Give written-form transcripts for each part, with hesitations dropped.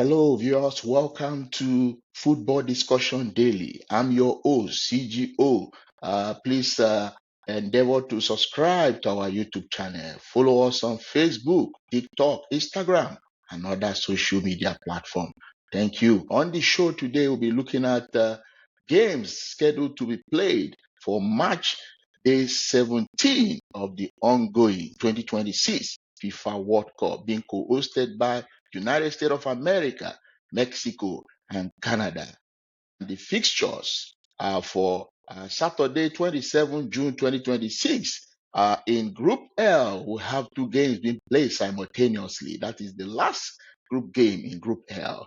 Hello, viewers. Welcome to Football Discussion Daily. I'm your host, CGO. Please endeavor to subscribe to our YouTube channel. Follow us on Facebook, TikTok, Instagram, and other social media platforms. Thank you. On the show today, we'll be looking at games scheduled to be played for March day 17 of the ongoing 2026 FIFA World Cup, being co-hosted by United States of America, Mexico, and Canada. The fixtures are for Saturday, 27 June 2026. In Group L, we have two games being played simultaneously. That is the last group game in Group L.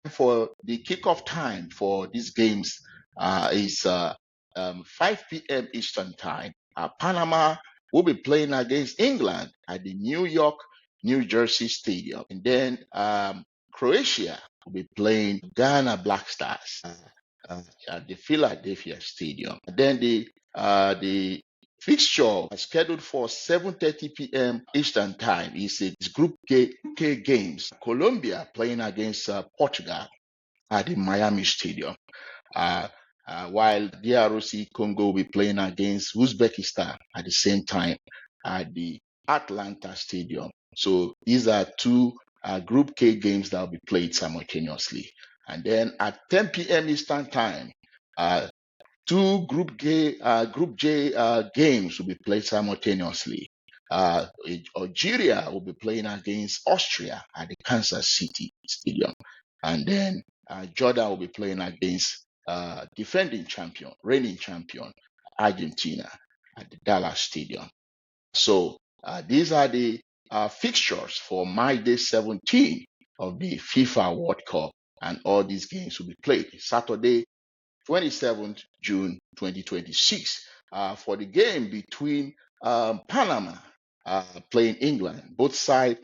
For the kickoff time for these games is 5 p.m. Eastern Time. Panama will be playing against England at the New York, New Jersey Stadium. And then Croatia will be playing Ghana Black Stars at the Philadelphia Stadium. And then the fixture scheduled for 7:30 p.m. Eastern Time is Group K games. Colombia playing against Portugal at the Miami Stadium. While DRC Congo will be playing against Uzbekistan at the same time at the Atlanta Stadium. So these are two Group K games that will be played simultaneously. And then at 10 p.m. Eastern Time, two Group J games will be played simultaneously. Algeria will be playing against Austria at the Kansas City Stadium. And then Jordan will be playing against reigning champion, Argentina at the Dallas Stadium. So these are the fixtures for Matchday 17 of the FIFA World Cup, and all these games will be played Saturday, 27th June 2026. For the game between Panama playing England, both sides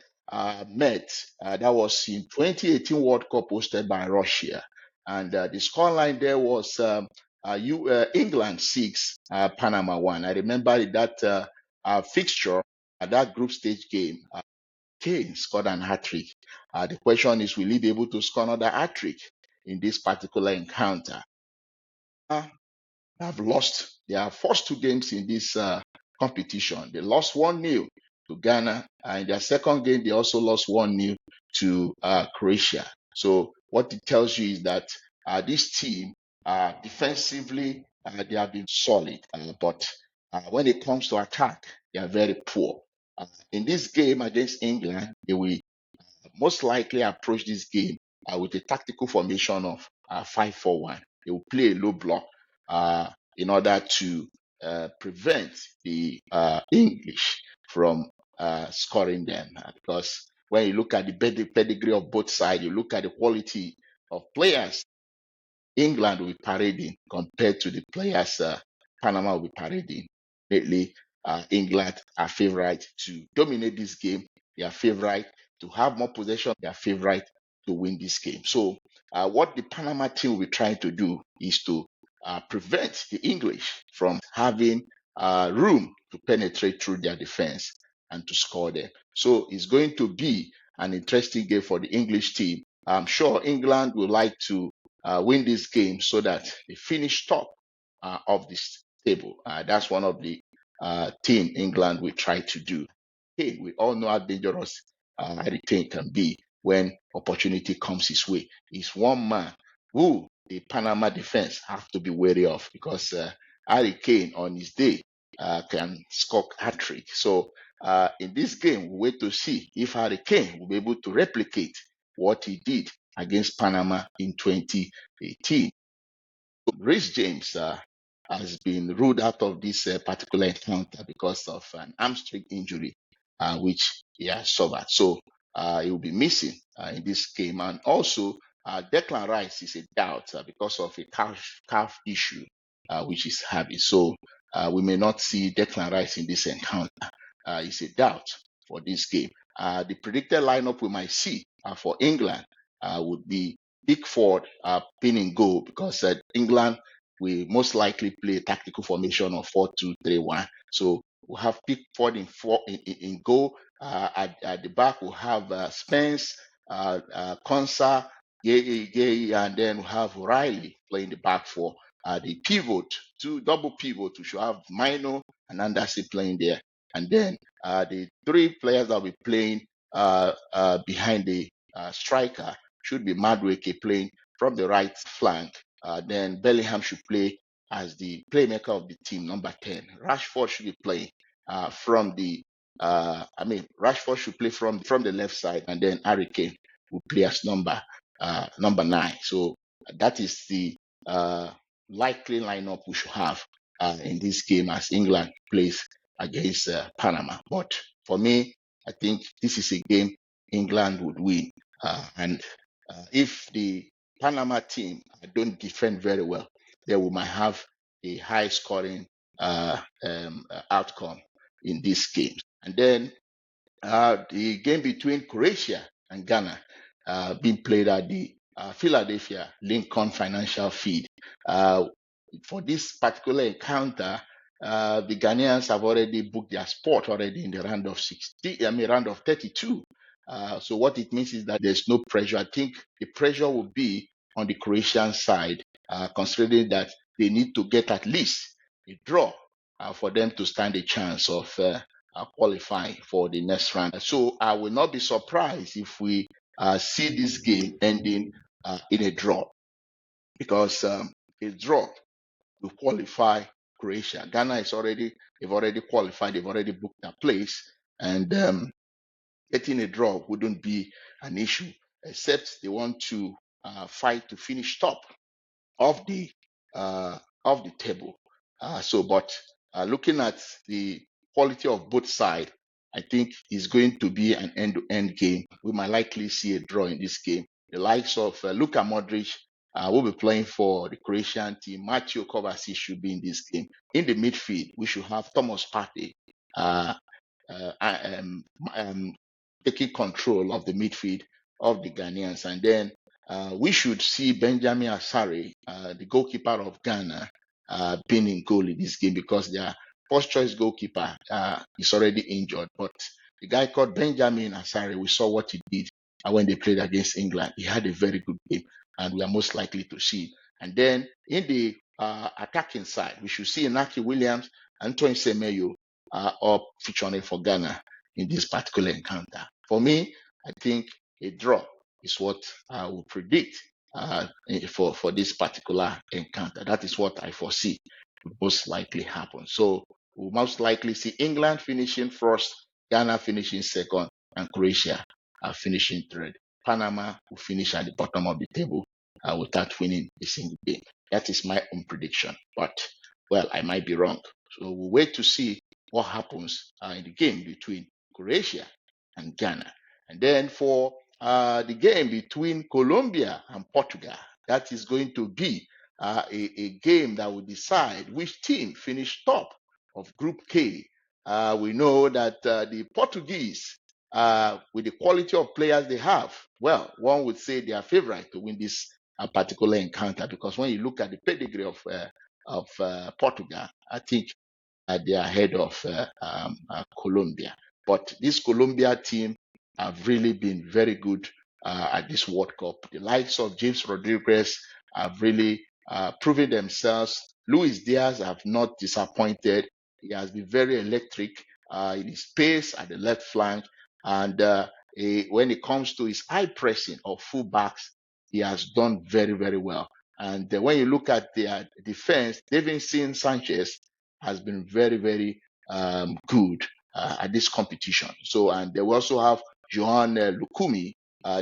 met. That was in 2018 World Cup hosted by Russia. And the scoreline there was England 6, Panama 1. I remember that fixture at that group stage game. Kane scored an hat-trick. The question is, will he be able to score another hat-trick in this particular encounter? Have lost their first two games in this competition. They lost 1-0 to Ghana. In their second game, they also lost 1-0 to Croatia. So what it tells you is that this team, defensively, they have been solid. But when it comes to attack, they are very poor. In this game against England, they will most likely approach this game with a tactical formation of 5-4-1. They will play a low block in order to prevent the English from scoring them. Because when you look at the pedigree of both sides, you look at the quality of players England will be parading compared to the players Panama will be parading. Lately, England are favorite to dominate this game. They are favorite to have more possession. They are favorite to win this game. So, what the Panama team will be trying to do is to prevent the English from having room to penetrate through their defense and to score them. So, it's going to be an interesting game for the English team. I'm sure England would like to win this game so that they finish top of this table. That's one of the thing England will try to do. Hey, we all know how dangerous Harry Kane can be when opportunity comes his way. He's one man who the Panama defense have to be wary of, because Harry Kane on his day can score hat-trick. So in this game, we wait to see if Harry Kane will be able to replicate what he did against Panama in 2018. Rhys James has been ruled out of this particular encounter because of an hamstring injury, which he has suffered. So he will be missing in this game. And also, Declan Rice is a doubt because of a calf issue, which is having. So we may not see Declan Rice in this encounter. It's a doubt for this game. The predicted lineup we might see for England would be Pickford pinning goal, because England will most likely play a tactical formation of 4-2-3-1. So we'll have Pickford in goal. At the back, we'll have Spence Konsa, Gay, and then we have Riley playing the back four. The pivot, two double pivot, we should have Mino and Andasi playing there. And then the three players that will be playing behind the striker should be Madueke playing from the right flank. Then Bellingham should play as the playmaker of the team, number 10. Rashford should be playing from the Rashford should play from the left side, and then Harry Kane will play as number 9. So that is the likely lineup we should have in this game as England plays against Panama. But for me, I think this is a game England would win. And if the Panama team don't defend very well, then we might have a high scoring outcome in this game. And then the game between Croatia and Ghana being played at the Philadelphia Lincoln Financial Field. For this particular encounter, the Ghanaians have already booked their spot already in the round of 32. So what it means is that there's no pressure. I think the pressure will be on the Croatian side, considering that they need to get at least a draw for them to stand a chance of qualifying for the next round. So I will not be surprised if we see this game ending in a draw, because a draw will qualify Croatia. Ghana they've already qualified, they've already booked their place, and getting a draw wouldn't be an issue, except they want to fight to finish top of the table. But looking at the quality of both sides, I think it's going to be an end-to-end game. We might likely see a draw in this game. The likes of Luka Modric will be playing for the Croatian team. Mateo Kovacic should be in this game. In the midfield, we should have Thomas Partey taking control of the midfield of the Ghanaians. And then we should see Benjamin Asare, the goalkeeper of Ghana, being in goal in this game, because their first choice goalkeeper is already injured. But the guy called Benjamin Asare, we saw what he did when they played against England. He had a very good game, and we are most likely to see. And then in the attacking side, we should see Inaki Williams and Antoine Semenyo up featuring for Ghana in this particular encounter. For me, I think a draw is what I will predict for this particular encounter. That is what I foresee will most likely happen. So we'll most likely see England finishing first, Ghana finishing second, and Croatia finishing third. Panama will finish at the bottom of the table without winning a single game. That is my own prediction. But, well, I might be wrong. So we'll wait to see what happens in the game between Croatia and Ghana. And then for the game between Colombia and Portugal, that is going to be a game that will decide which team finished top of Group K. We know that the Portuguese, with the quality of players they have, well, one would say they are favorite to win this particular encounter, because when you look at the pedigree of Portugal, I think they are ahead of Colombia. But this Colombia team have really been very good at this World Cup. The likes of James Rodriguez have really proven themselves. Luis Diaz have not disappointed. He has been very electric in his pace at the left flank. And when it comes to his high pressing of fullbacks, he has done very, very well. And when you look at their defense, Davinson Sanchez has been very, very good at this competition. So, and they also have Johan Lukumi.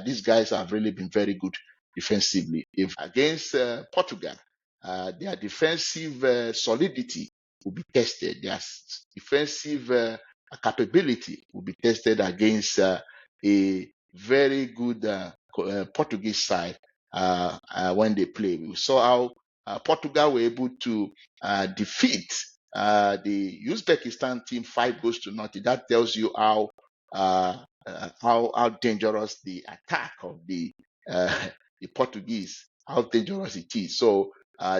These guys have really been very good defensively. If against Portugal, their defensive solidity will be tested. Their defensive capability will be tested against a very good Portuguese side when they play. We saw how Portugal were able to defeat the Uzbekistan team 5-0. That tells you how dangerous the attack of the Portuguese, how dangerous it is. So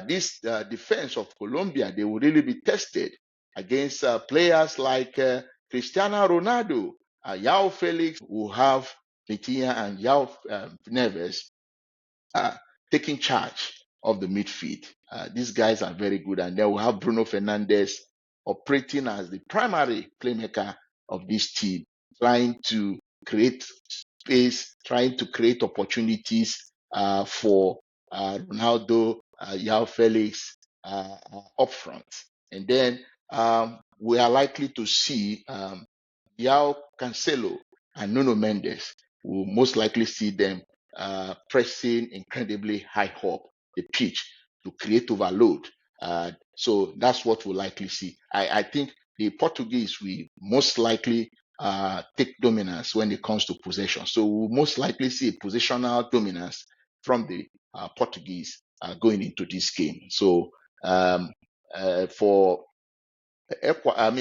this defense of Colombia, they will really be tested against players like Cristiano Ronaldo, Yao Felix, who have Vitinha and Yao Neves taking charge of the midfield. These guys are very good, and then we have Bruno Fernandes operating as the primary playmaker of this team, trying to create space, trying to create opportunities for Ronaldo, Yao Felix up front. And then we are likely to see Yao Cancelo and Nuno Mendes. We'll most likely see them pressing incredibly high up the pitch to create overload. So that's what we'll likely see. I think the Portuguese will most likely take dominance when it comes to possession. So we'll most likely see a positional dominance from the Portuguese going into this game. So for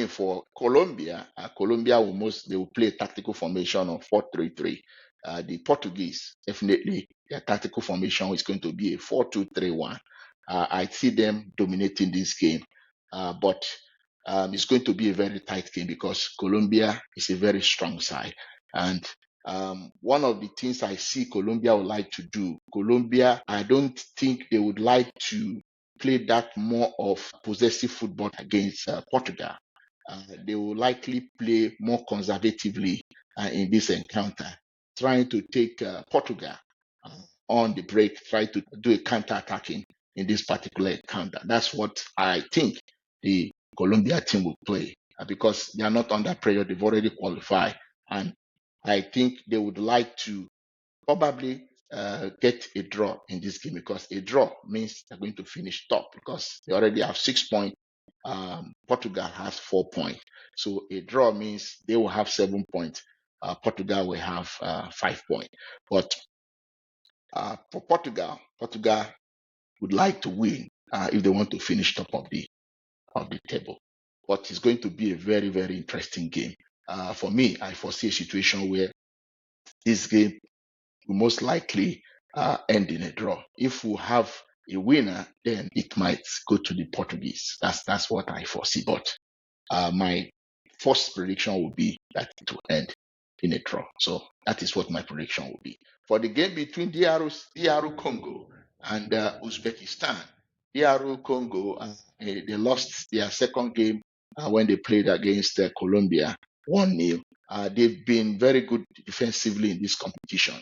for Colombia, Colombia they will play a tactical formation of 4-3-3. The Portuguese, definitely, their tactical formation is going to be a 4-2-3-1. I see them dominating this game, but it's going to be a very tight game because Colombia is a very strong side. And one of the things I see Colombia would like to do, Colombia, I don't think they would like to play that more of possessive football against Portugal. They will likely play more conservatively in this encounter, trying to take Portugal on the break, try to do a counter-attacking in this particular encounter. That's what I think the Colombia team will play because they are not under pressure. They've already qualified. And I think they would like to probably get a draw in this game because a draw means they're going to finish top because they already have 6 points. Portugal has 4 points. So a draw means they will have 7 points. Portugal will have 5 points. But for Portugal would like to win if they want to finish top of the table. But it's going to be a very, very interesting game. For me, I foresee a situation where this game will most likely end in a draw. If we have a winner, then it might go to the Portuguese. That's what I foresee. But my first prediction would be that it will end in a draw. So that is what my prediction will be. For the game between DR Congo and Uzbekistan, DR Congo, they lost their second game when they played against Colombia 1-0. They've been very good defensively in this competition.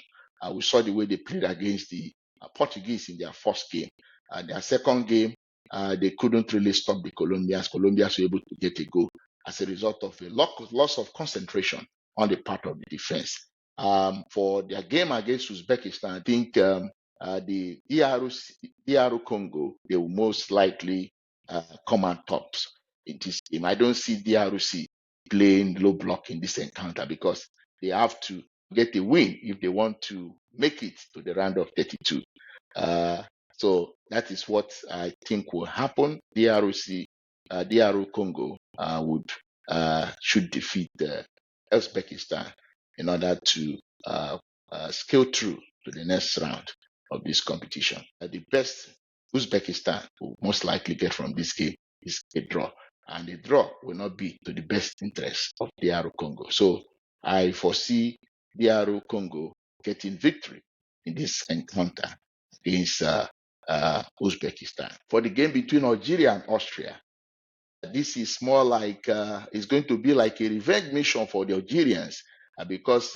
We saw the way they played against the Portuguese in their first game. Their second game, they couldn't really stop the Colombians. Colombians were able to get a goal as a result of a loss of concentration on the part of the defense. For their game against Uzbekistan, I think the DR Congo, they will most likely come on tops in this game. I don't see DRC playing low block in this encounter because they have to get a win if they want to make it to the round of 32. So that is what I think will happen. DR Congo should defeat Uzbekistan in order to scale through to the next round of this competition. The best Uzbekistan will most likely get from this game is a draw, and a draw will not be to the best interest of DR Congo. So I foresee DR Congo getting victory in this encounter against Uzbekistan. For the game between Algeria and Austria, this is more like it's going to be like a revenge mission for the Algerians because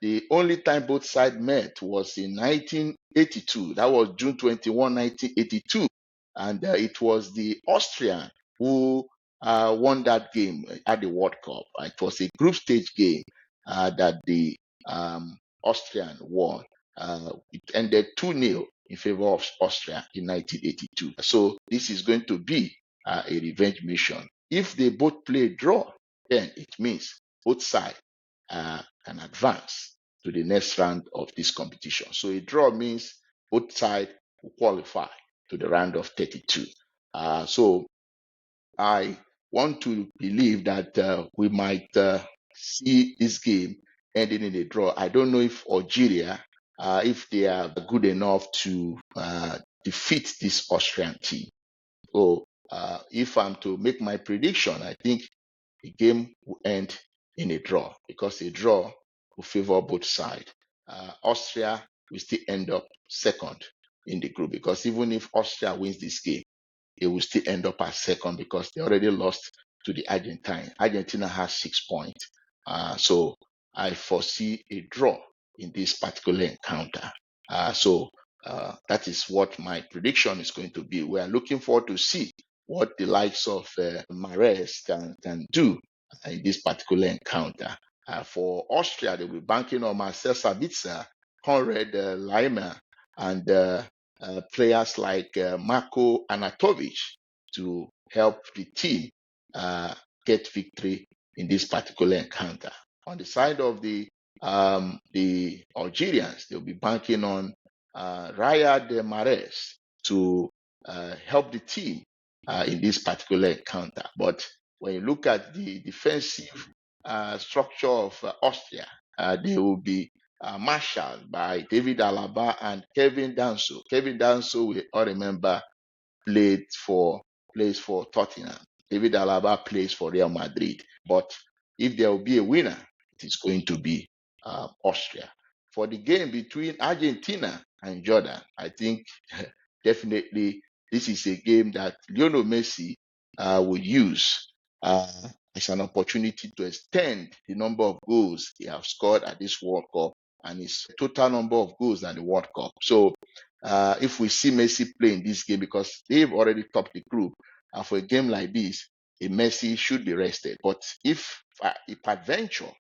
the only time both sides met was in 1982. That was June 21, 1982. And it was the Austrian who won that game at the World Cup. It was a group stage game that the Austrian won. It ended 2-0 in favor of Austria in 1982. So this is going to be a revenge mission. If they both play draw, then it means both sides can advance to the next round of this competition. So a draw means both sides will qualify to the round of 32. So I want to believe that we might see this game ending in a draw. I don't know if Algeria, if they are good enough to defeat this Austrian team. So if I'm to make my prediction, I think the game will end in a draw because a draw will favor both sides. Austria will still end up second in the group because even if Austria wins this game, it will still end up as second because they already lost to the Argentine. Argentina has 6 points. So I foresee a draw in this particular encounter. That is what my prediction is going to be. We are looking forward to see what the likes of Mares can do in this particular encounter. For Austria, they'll be banking on Marcel Sabitzer, Konrad Laimer, and players like Marko Anatovic to help the team get victory in this particular encounter. On the side of the Algerians, they'll be banking on Riyad Mahrez to help the team in this particular encounter. But when you look at the defensive structure of Austria, they will be marshaled by David Alaba and Kevin Danso. Kevin Danso, we all remember, plays for Tottenham. David Alaba plays for Real Madrid. But if there will be a winner, it is going to be Austria. For the game between Argentina and Jordan, I think definitely this is a game that Lionel Messi will use as an opportunity to extend the number of goals he has scored at this World Cup and his total number of goals at the World Cup. So if we see Messi play in this game, because they've already topped the group, and for a game like this, a Messi should be rested. But if adventure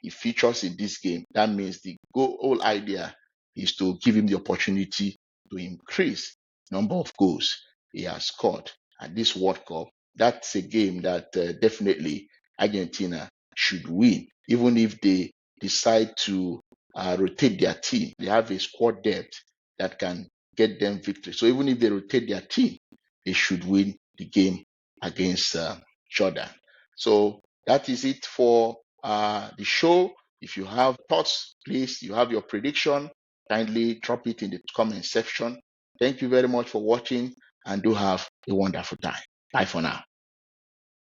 he features in this game, that means the whole idea is to give him the opportunity to increase number of goals he has scored at this World Cup. That's a game that definitely Argentina should win, even if they decide to rotate their team. They have a squad depth that can get them victory. So even if they rotate their team, they should win the game against Jordan. So that is it for the show. If you have thoughts, please, you have your prediction, kindly drop it in the comment section. Thank you very much for watching and do have a wonderful time. Bye for now.